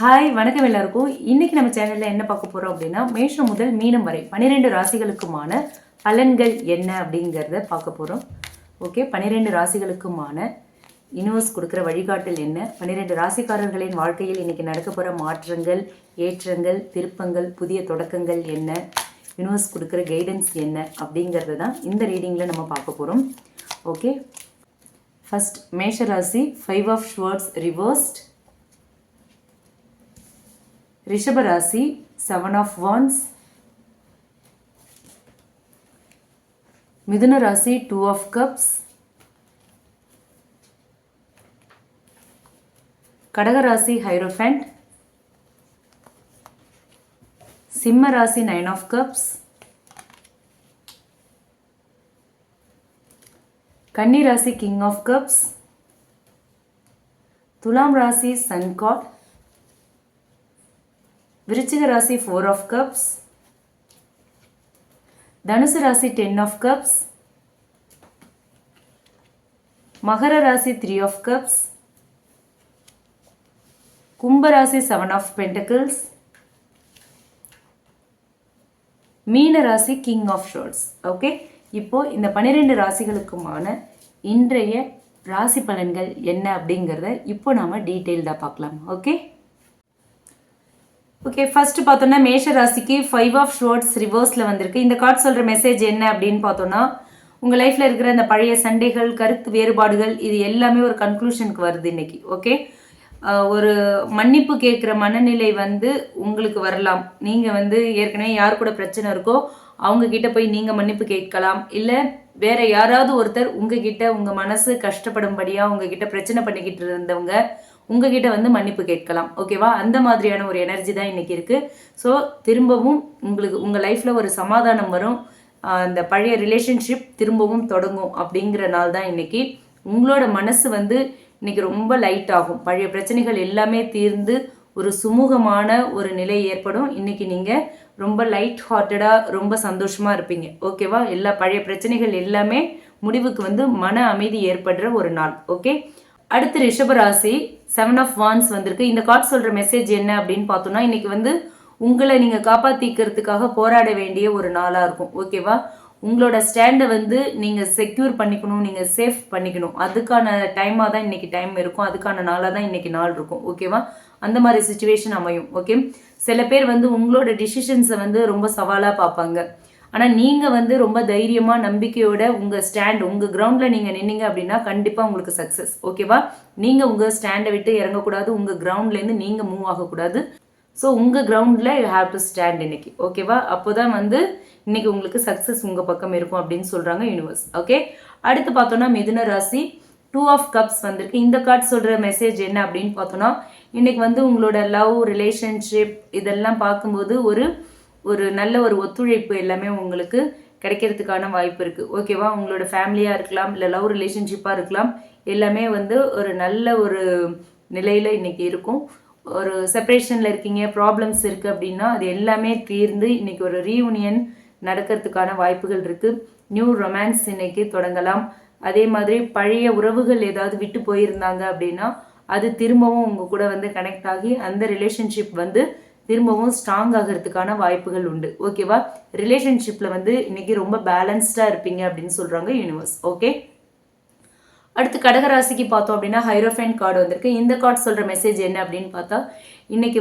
Hi வணக்கம் எல்லாருக்கும். இன்னைக்கு நம்ம சேனல்ல என்ன பார்க்க போறோம் அப்படின்னா, மேஷம் முதல் மீனம் வரை 12 ராசிகளுக்குமான பலன்கள் என்ன அப்படிங்கிறத பார்க்க போறோம். ஓகே, 12 ராசிகளுக்குமான யூனிவர்ஸ் கொடுக்குற வழிகாட்டல் என்ன, 12 ராசிக்காரர்களின் வாழ்க்கையில் இன்னைக்கு நடக்க போகிற மாற்றங்கள், ஏற்றங்கள், திருப்பங்கள், புதிய தொடக்கங்கள் என்ன, யூனிவர்ஸ் கொடுக்குற கைடன்ஸ் என்ன அப்படிங்கிறது தான் இந்த ரீடிங்கில் நம்ம பார்க்க போகிறோம். ஓகே, ஃபர்ஸ்ட் மேஷ ராசி 5 ஆஃப் ஸ்வர்ட்ஸ் ரிவர்ஸ்ட். ரிஷப ராசி 7 ஆஃப் வான்ஸ். மிதுன ராசி 2 ஆஃப் கப்ஸ். கடக ராசி ஹைரோஃபென்ட். சிம்ம ராசி 9 ஆஃப் கப்ஸ். கன்னி ராசி கிங் ஆஃப் கப்ஸ். துலாம் ராசி சன் காட். விருச்சிக ராசி 4 ஆஃப் கப்ஸ். தனுசு ராசி 10 ஆஃப் கப்ஸ். மகர ராசி 3 ஆஃப் கப்ஸ். கும்ப ராசி 7 ஆஃப் பென்டக்கிள்ஸ். மீன ராசி கிங் ஆஃப் ஷோர்ட்ஸ். ஓகே, இப்போ இந்த 12 ராசிகளுக்குமான இன்றைய ராசி பலன்கள் என்ன அப்படிங்கிறத இப்போ நாம டீட்டெயில்டாக பார்க்கலாம். ஓகே, ஃபர்ஸ்ட் பார்த்தோன்னா மேஷ ராசிக்கு 5 ஆஃப் ஸ்வர்ட்ஸ் ரிவர்ஸில் வந்திருக்கு. இந்த கார்டு சொல்கிற மெசேஜ் என்ன அப்படின்னு பார்த்தோன்னா, உங்கள் லைஃப்பில் இருக்கிற இந்த பழைய சண்டைகள், கருத்து வேறுபாடுகள், இது எல்லாமே ஒரு கன்க்ளூஷனுக்கு வருது இன்னைக்கு. ஓகே, ஒரு மன்னிப்பு கேட்குற மனநிலை உங்களுக்கு வரலாம். நீங்கள் ஏற்கனவே யார் கூட பிரச்சனை இருக்கோ அவங்கக்கிட்ட போய் நீங்கள் மன்னிப்பு கேட்கலாம். இல்லை வேற யாராவது ஒருத்தர் உங்ககிட்ட உங்கள் மனசு கஷ்டப்படும்படியாக உங்ககிட்ட பிரச்சனை பண்ணிக்கிட்டு இருந்தவங்க உங்ககிட்ட மன்னிப்பு கேட்கலாம். ஓகேவா, அந்த மாதிரியான ஒரு எனர்ஜி தான் இன்னைக்கு இருக்கு. ஸோ திரும்பவும் உங்களுக்கு உங்கள் லைஃப்பில் ஒரு சமாதானம் வரும். அந்த பழைய ரிலேஷன்ஷிப் திரும்பவும் தொடங்கும் அப்படிங்கிற நாள் தான் இன்னைக்கு. உங்களோட மனசு இன்னைக்கு ரொம்ப லைட் ஆகும். பழைய பிரச்சனைகள் எல்லாமே தீர்ந்து ஒரு சுமூகமான ஒரு நிலை ஏற்படும். இன்னைக்கு நீங்கள் ரொம்ப லைட் ஹார்ட்டடாக ரொம்ப சந்தோஷமாக இருப்பீங்க. ஓகேவா, எல்லா பழைய பிரச்சனைகள் எல்லாமே முடிவுக்கு மன அமைதி ஏற்படுற ஒரு நாள். ஓகே, அடுத்து ரிஷபராசி 7 ஆஃப் வான்ஸ் வந்திருக்கு. இந்த கார்டு சொல்கிற மெசேஜ் என்ன அப்படின்னு பார்த்தோம்னா, இன்னைக்கு உங்களை நீங்கள் காப்பாற்றிக்கிறதுக்காக போராட வேண்டிய ஒரு நாளாக இருக்கும். ஓகேவா, உங்களோட ஸ்டாண்டை நீங்கள் செக்யூர் பண்ணிக்கணும், நீங்கள் சேஃப் பண்ணிக்கணும். அதுக்கான டைமாக தான் இன்னைக்கு டைம் இருக்கும். அதுக்கான நாளாக தான் இன்னைக்கு நாள் இருக்கும். ஓகேவா, அந்த மாதிரி சுச்சுவேஷன் அமையும். ஓகே, சில பேர் உங்களோட டிசிஷன்ஸை ரொம்ப சவாலாக பார்ப்பாங்க. ஆனால் நீங்கள் ரொம்ப தைரியமாக நம்பிக்கையோட உங்கள் ஸ்டாண்ட் உங்கள் கிரவுண்டில் நீங்கள் நின்னீங்க அப்படின்னா கண்டிப்பாக உங்களுக்கு சக்ஸஸ். ஓகேவா, நீங்கள் உங்கள் ஸ்டாண்டை விட்டு இறங்கக்கூடாது. உங்கள் கிரவுண்ட்லேருந்து நீங்கள் மூவ் ஆகக்கூடாது. ஸோ உங்கள் கிரவுண்டில் யூ ஹாவ் டு ஸ்டாண்ட் இன்னைக்கு. ஓகேவா, அப்போ தான் இன்னைக்கு உங்களுக்கு சக்ஸஸ் உங்கள் பக்கம் இருக்கும் அப்படின்னு சொல்கிறாங்க யூனிவர்ஸ். ஓகே, அடுத்து பார்த்தோன்னா மிதுன ராசி 2 ஆஃப் கப்ஸ் வந்திருக்கு. இந்த கார்டு சொல்கிற மெசேஜ் என்ன அப்படின்னு பார்த்தோன்னா, இன்னைக்கு உங்களோட லவ் ரிலேஷன்ஷிப் இதெல்லாம் பார்க்கும்போது ஒரு நல்ல ஒரு ஒத்துழைப்பு எல்லாமே உங்களுக்கு கிடைக்கிறதுக்கான வாய்ப்பு இருக்குது. ஓகேவா, உங்களோட ஃபேமிலியாக இருக்கலாம், இல்லை லவ் ரிலேஷன்ஷிப்பாக இருக்கலாம், எல்லாமே ஒரு நல்ல ஒரு நிலையில் இன்னைக்கு இருக்கும். ஒரு செப்பரேஷனில் இருக்கீங்க, ப்ராப்ளம்ஸ் இருக்குது அப்படின்னா அது எல்லாமே தீர்ந்து இன்னைக்கு ஒரு ரீயூனியன் நடக்கிறதுக்கான வாய்ப்புகள் இருக்குது. நியூ ரொமான்ஸ் இன்னைக்கு தொடங்கலாம். அதே மாதிரி பழைய உறவுகள் ஏதாவது விட்டு போயிருந்தாங்க அப்படின்னா அது திரும்பவும் உங்கள் கூட கனெக்ட் ஆகி அந்த ரிலேஷன்ஷிப் திரும்பவும் ஸ்ட்ராங் ஆகிறதுக்கான வாய்ப்புகள் உண்டு. ஓகேவா, ரிலேஷன்ஷிப்பில் இன்னைக்கு ரொம்ப பேலன்ஸ்டாக இருப்பீங்க அப்படின்னு சொல்கிறாங்க யூனிவர்ஸ். ஓகே, அடுத்து கடகராசிக்கு பார்த்தோம் அப்படின்னா ஹைரோஃபென்ட் கார்டு வந்திருக்கு. இந்த கார்டு சொல்கிற மெசேஜ் என்ன அப்படின்னு பார்த்தா, இன்னைக்கு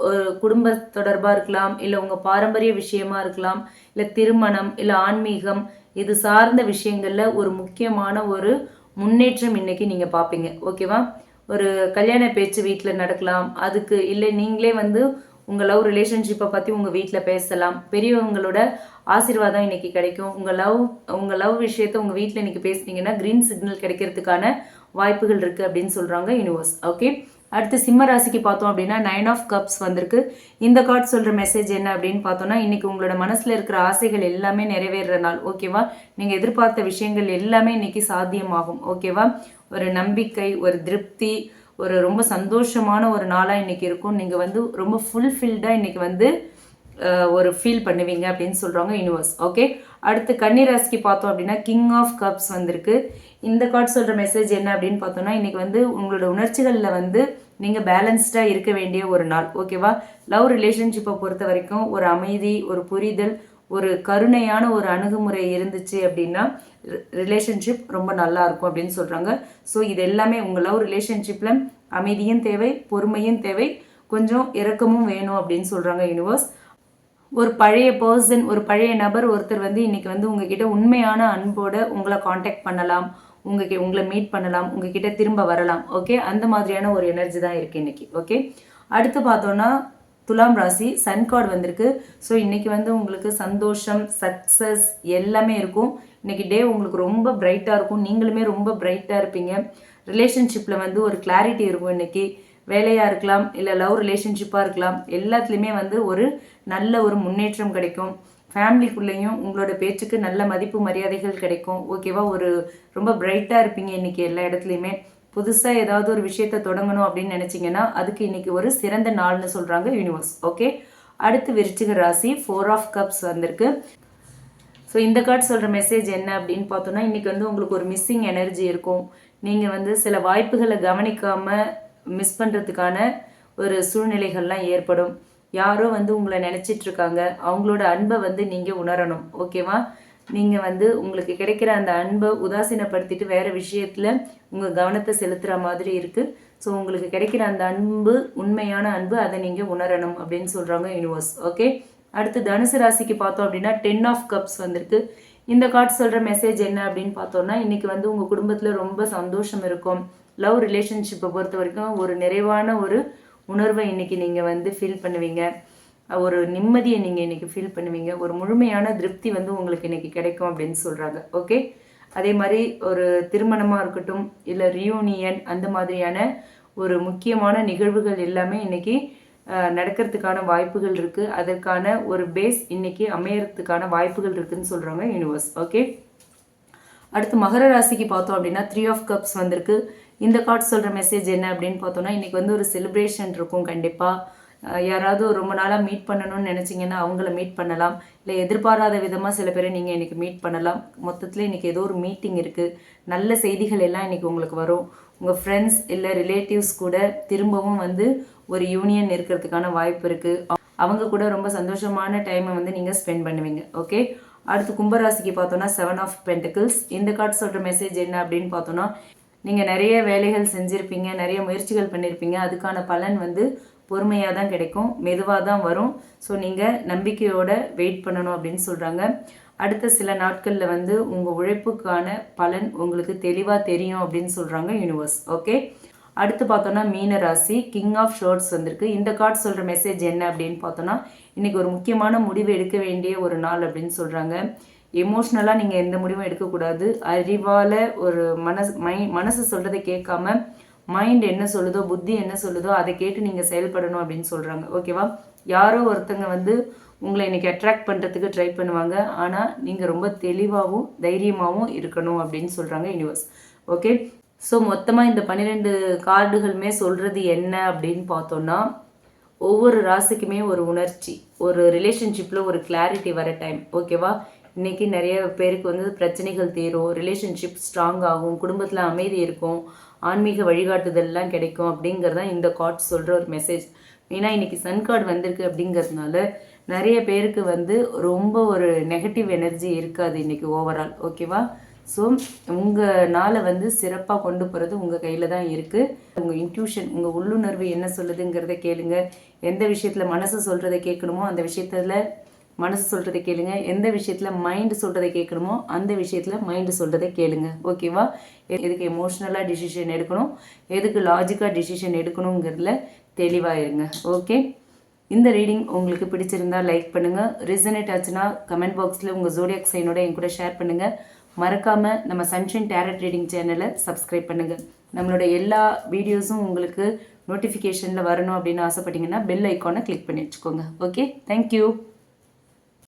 ஒரு குடும்ப தொடர்பாக இருக்கலாம், இல்லை உங்கள் பாரம்பரிய விஷயமா இருக்கலாம், இல்லை திருமணம், இல்லை ஆன்மீகம், இது சார்ந்த விஷயங்களில் ஒரு முக்கியமான ஒரு முன்னேற்றம் இன்னைக்கு நீங்கள் பார்ப்பீங்க. ஓகேவா, ஒரு கல்யாண பேச்சு வீட்டில் நடக்கலாம். அதுக்கு இல்லை நீங்களே உங்கள் லவ் ரிலேஷன்ஷிப்பை பற்றி உங்கள் வீட்டில் பேசலாம். பெரியவங்களோட ஆசீர்வாதம் இன்னைக்கு கிடைக்கும். உங்கள் லவ் விஷயத்தை உங்கள் வீட்டில் இன்னைக்கு பேசுனீங்கன்னா க்ரீன் சிக்னல் கிடைக்கிறதுக்கான வாய்ப்புகள் இருக்குது அப்படின்னு சொல்கிறாங்க யூனிவர்ஸ். ஓகே, அடுத்து சிம்ம ராசிக்கு பார்த்தோம் அப்படின்னா 9 ஆஃப் கப்ஸ் வந்திருக்கு. இந்த கார்டு சொல்கிற மெசேஜ் என்ன அப்படின்னு பார்த்தோன்னா, இன்னைக்கு உங்களோட மனசில் இருக்கிற ஆசைகள் எல்லாமே நிறைவேற நாள். ஓகேவா, நீங்கள் எதிர்பார்த்த விஷயங்கள் எல்லாமே இன்னைக்கு சாத்தியமாகும். ஓகேவா, ஒரு நம்பிக்கை, ஒரு திருப்தி, ஒரு ரொம்ப சந்தோஷமான ஒரு நாளாக இன்னைக்கு இருக்கும். நீங்கள் ரொம்ப ஃபுல்ஃபில்டாக இன்னைக்கு ஒரு ஃபீல் பண்ணுவீங்க அப்படின்னு சொல்கிறாங்க யூனிவர்ஸ். ஓகே, அடுத்து கன்னிராசிக்கு பார்த்தோம் அப்படின்னா கிங் ஆஃப் கப்ஸ் வந்திருக்கு. இந்த கார்டு சொல்கிற மெசேஜ் என்ன அப்படின்னு பார்த்தோன்னா, இன்றைக்கி உங்களோட உணர்ச்சிகளில் நீங்கள் பேலன்ஸ்டாக இருக்க வேண்டிய ஒரு நாள். ஓகேவா? லவ் ரிலேஷன்ஷிப்பை பொறுத்த வரைக்கும் ஒரு அமைதி, ஒரு புரிதல், ஒரு கருணையான ஒரு அணுகுமுறை இருந்துச்சு அப்படின்னா ரிலேஷன்ஷிப் ரொம்ப நல்லா இருக்கும் அப்படின்னு சொல்கிறாங்க. ஸோ இது எல்லாமே உங்கள் லவ் ரிலேஷன்ஷிப்பில் அமைதியும் தேவை, பொறுமையும் தேவை, கொஞ்சம் இரக்கமும் வேணும் அப்படின்னு சொல்கிறாங்க யூனிவர்ஸ். ஒரு பழைய பர்சன், ஒரு பழைய நபர் ஒருத்தர் வந்து இன்னைக்கு வந்து உங்ககிட்ட உண்மையான அன்போட உங்களை காண்டாக்ட் பண்ணலாம், உங்களை மீட் பண்ணலாம், உங்ககிட்ட திரும்ப வரலாம். ஓகே, அந்த மாதிரியான ஒரு எனர்ஜி தான் இருக்குது இன்னைக்கு. ஓகே, அடுத்து பார்த்தோன்னா துலாம் ராசி சன் கார்டு வந்திருக்கு. ஸோ இன்னைக்கு வந்து உங்களுக்கு சந்தோஷம், சக்ஸஸ் எல்லாமே இருக்கும். இன்னைக்கு டே உங்களுக்கு ரொம்ப பிரைட்டாக இருக்கும். நீங்களுமே ரொம்ப பிரைட்டாக இருப்பீங்க. ரிலேஷன்ஷிப்பில் வந்து ஒரு கிளாரிட்டி இருக்கும். இன்னைக்கு வேலையாக இருக்கலாம், இல்லை லவ் ரிலேஷன்ஷிப்பாக இருக்கலாம், எல்லாத்துலேயுமே வந்து ஒரு நல்ல ஒரு முன்னேற்றம் கிடைக்கும். ஃபேமிலிக்குள்ளேயும் உங்களோட பேச்சுக்கு நல்ல மதிப்பு மரியாதைகள் கிடைக்கும். ஓகேவா? ஒரு ரொம்ப பிரைட்டாக இருப்பீங்க இன்னைக்கு எல்லா இடத்துலையுமே. புதுசாக ஏதாவது ஒரு விஷயத்தை தொடங்கணும் அப்படின்னு நினச்சிங்கன்னா அதுக்கு இன்னைக்கு ஒரு சிறந்த நாள்னு சொல்கிறாங்க யூனிவர்ஸ். ஓகே, அடுத்து விருச்சிக ராசி 4 ஆஃப் கப்ஸ் வந்திருக்கு. ஸோ இந்த கார்டு சொல்கிற மெசேஜ் என்ன அப்படின்னு பார்த்தோன்னா இன்றைக்கி வந்து உங்களுக்கு ஒரு மிஸ்ஸிங் எனர்ஜி இருக்கும். நீங்கள் வந்து சில வாய்ப்புகளை கவனிக்காமல் மிஸ் பண்ணுறதுக்கான ஒரு சூழ்நிலைகள்லாம் ஏற்படும். யாரோ வந்து உங்களை நினச்சிட்ருக்காங்க, அவங்களோட அன்பை வந்து நீங்கள் உணரணும். ஓகேவா? நீங்கள் வந்து உங்களுக்கு கிடைக்கிற அந்த அன்பை உதாசீனப்படுத்திட்டு வேறு விஷயத்தில் உங்கள் கவனத்தை செலுத்துகிற மாதிரி இருக்குது. ஸோ உங்களுக்கு கிடைக்கிற அந்த அன்பு உண்மையான அன்பு, அதை நீங்கள் உணரணும் அப்படின்னு சொல்கிறாங்க யூனிவர்ஸ். ஓகே, அடுத்து தனுசு ராசிக்கு பார்த்தோம் அப்படின்னா 10 ஆஃப் கப்ஸ் வந்திருக்கு. இந்த கார்டு சொல்கிற மெசேஜ் என்ன அப்படின்னு பார்த்தோன்னா இன்றைக்கி வந்து உங்கள் குடும்பத்தில் ரொம்ப சந்தோஷம் இருக்கும். லவ் ரிலேஷன்ஷிப்பை பொறுத்த வரைக்கும் ஒரு நிறைவான ஒரு உணர்வை இன்றைக்கி நீங்கள் வந்து ஃபீல் பண்ணுவீங்க. ஒரு நிம்மதியை நீங்கள் இன்றைக்கி ஃபீல் பண்ணுவீங்க. ஒரு முழுமையான திருப்தி வந்து உங்களுக்கு இன்றைக்கி கிடைக்கும் அப்படின்னு சொல்கிறாங்க. ஓகே, அதே மாதிரி ஒரு திருமணமாக இருக்கட்டும், இல்லை ரியூனியன், அந்த மாதிரியான ஒரு முக்கியமான நிகழ்வுகள் எல்லாமே இன்றைக்கி நடக்கிறதுக்கான வாய்ப்புகள் இருக்குது. அதற்கான ஒரு பேஸ் இன்றைக்கி அமையறதுக்கான வாய்ப்புகள் இருக்குதுன்னு சொல்கிறாங்க யூனிவர்ஸ். ஓகே, அடுத்து மகர ராசிக்கு பார்த்தோம் அப்படின்னா 3 ஆஃப் கப்ஸ் வந்திருக்கு. இந்த கார்டு சொல்கிற மெசேஜ் என்ன அப்படின்னு பார்த்தோன்னா இன்றைக்கி வந்து ஒரு செலிப்ரேஷன் இருக்கும். கண்டிப்பாக யாராவது ரொம்ப நாளாக மீட் பண்ணணும்னு நினச்சிங்கன்னா அவங்கள மீட் பண்ணலாம், இல்லை எதிர்பாராத விதமாக சில பேரை நீங்கள் இன்றைக்கி மீட் பண்ணலாம். மொத்தத்தில் இன்றைக்கி ஏதோ ஒரு மீட்டிங் இருக்குது. நல்ல செய்திகள் எல்லாம் இன்றைக்கி உங்களுக்கு வரும். உங்கள் ஃப்ரெண்ட்ஸ் இல்லை ரிலேட்டிவ்ஸ் கூட திரும்பவும் வந்து ஒரு யூனியன் இருக்கிறதுக்கான வாய்ப்பு இருக்குது. அவங்க கூட ரொம்ப சந்தோஷமான டைமை வந்து நீங்கள் ஸ்பெண்ட் பண்ணுவீங்க. ஓகே, அடுத்து கும்பராசிக்கு பார்த்தோன்னா 7 ஆஃப் பென்டிகிள்ஸ். இந்த கார்டு சொல்கிற மெசேஜ் என்ன அப்படின்னு பார்த்தோன்னா நீங்கள் நிறைய வேலைகள் செஞ்சுருப்பீங்க, நிறைய முயற்சிகள் பண்ணியிருப்பீங்க. அதுக்கான பலன் வந்து பொறுமையாக தான் கிடைக்கும், மெதுவாக தான் வரும். ஸோ நீங்கள் நம்பிக்கையோடு வெயிட் பண்ணணும் அப்படின்னு சொல்கிறாங்க. அடுத்த சில நாட்களில் வந்து உங்கள் உழைப்புக்கான பலன் உங்களுக்கு தெளிவாக தெரியும் அப்படின்னு சொல்கிறாங்க யூனிவர்ஸ். ஓகே, அடுத்து பார்த்தோன்னா மீன ராசி கிங் ஆஃப் ஷோர்ட்ஸ் வந்திருக்கு. இந்த கார்டு சொல்கிற மெசேஜ் என்ன அப்படின்னு பார்த்தோன்னா இன்றைக்கி ஒரு முக்கியமான முடிவு எடுக்க வேண்டிய ஒரு நாள் அப்படின்னு சொல்கிறாங்க. எமோஷ்னலாக நீங்கள் எந்த முடிவும் எடுக்கக்கூடாது. அறிவால் ஒரு மனசு சொல்கிறத கேட்காம மைண்ட் என்ன சொல்லுதோ, புத்தி என்ன சொல்லுதோ அதை கேட்டு நீங்கள் செயல்படணும் அப்படின்னு சொல்கிறாங்க. ஓகேவா? யாரோ ஒருத்தங்க வந்து உங்களை இன்றைக்கி அட்ராக்ட் பண்ணுறதுக்கு ட்ரை பண்ணுவாங்க. ஆனால் நீங்கள் ரொம்ப தெளிவாகவும் தைரியமாகவும் இருக்கணும் அப்படின்னு சொல்கிறாங்க யூனிவர்ஸ். ஓகே, ஸோ மொத்தமாக இந்த 12 கார்டுகளுமே சொல்கிறது என்ன அப்படின்னு பார்த்தோன்னா ஒவ்வொரு ராசிக்குமே ஒரு உணர்ச்சி, ஒரு ரிலேஷன்ஷிப்பில் ஒரு கிளாரிட்டி வர டைம். ஓகேவா? இன்றைக்கி நிறைய பேருக்கு வந்து பிரச்சனைகள் தீரும், ரிலேஷன்ஷிப் ஸ்ட்ராங் ஆகும், குடும்பத்தில் அமைதி இருக்கும், ஆன்மீக வழிகாட்டுதல்லாம் கிடைக்கும் அப்படிங்கிறது தான் இந்த கார்டு சொல்கிற ஒரு மெசேஜ். ஏன்னா இன்றைக்கி சன் கார்டு வந்திருக்கு அப்படிங்கிறதுனால நிறைய பேருக்கு வந்து ரொம்ப ஒரு நெகட்டிவ் எனர்ஜி இருக்காது இன்றைக்கி ஓவரால். ஓகேவா? ஸோ உங்கள் நாளை வந்து சிறப்பாக கொண்டு போகிறது உங்கள் கையில் தான் இருக்குது. உங்கள் இன்ட்யூஷன், உங்கள் உள்ளுணர்வு என்ன சொல்லுதுங்கிறத கேளுங்க. எந்த விஷயத்தில் மனசு சொல்கிறத கேட்கணுமோ அந்த விஷயத்தில் மனசு சொல்கிறத கேளுங்க. எந்த விஷயத்தில் மைண்டு சொல்கிறத கேட்கணுமோ அந்த விஷயத்தில் மைண்டு சொல்கிறத கேளுங்க. ஓகேவா? எதுக்கு எமோஷ்னலாக டிசிஷன் எடுக்கணும், எதுக்கு லாஜிக்காக டிசிஷன் எடுக்கணுங்கிறதுல தெளிவாக இருங்க. ஓகே, இந்த ரீடிங் உங்களுக்கு பிடிச்சிருந்தா லைக் பண்ணுங்கள். ரிசனேட் ஆச்சுன்னா கமெண்ட் பாக்ஸில் உங்கள் ஜோடியாக் சைனோட என் கூட ஷேர் பண்ணுங்கள். மறக்காமல் நம்ம சன்ஷைன் டேரட் ரீடிங் சேனலை சப்ஸ்கிரைப் பண்ணுங்கள். நம்மளோட எல்லா வீடியோஸும் உங்களுக்கு நோட்டிஃபிகேஷனில் வரணும் அப்படின்னு ஆசைப்பட்டீங்கன்னா பெல் ஐக்கானை கிளிக் பண்ணி வச்சுக்கோங்க. Okay, thank you.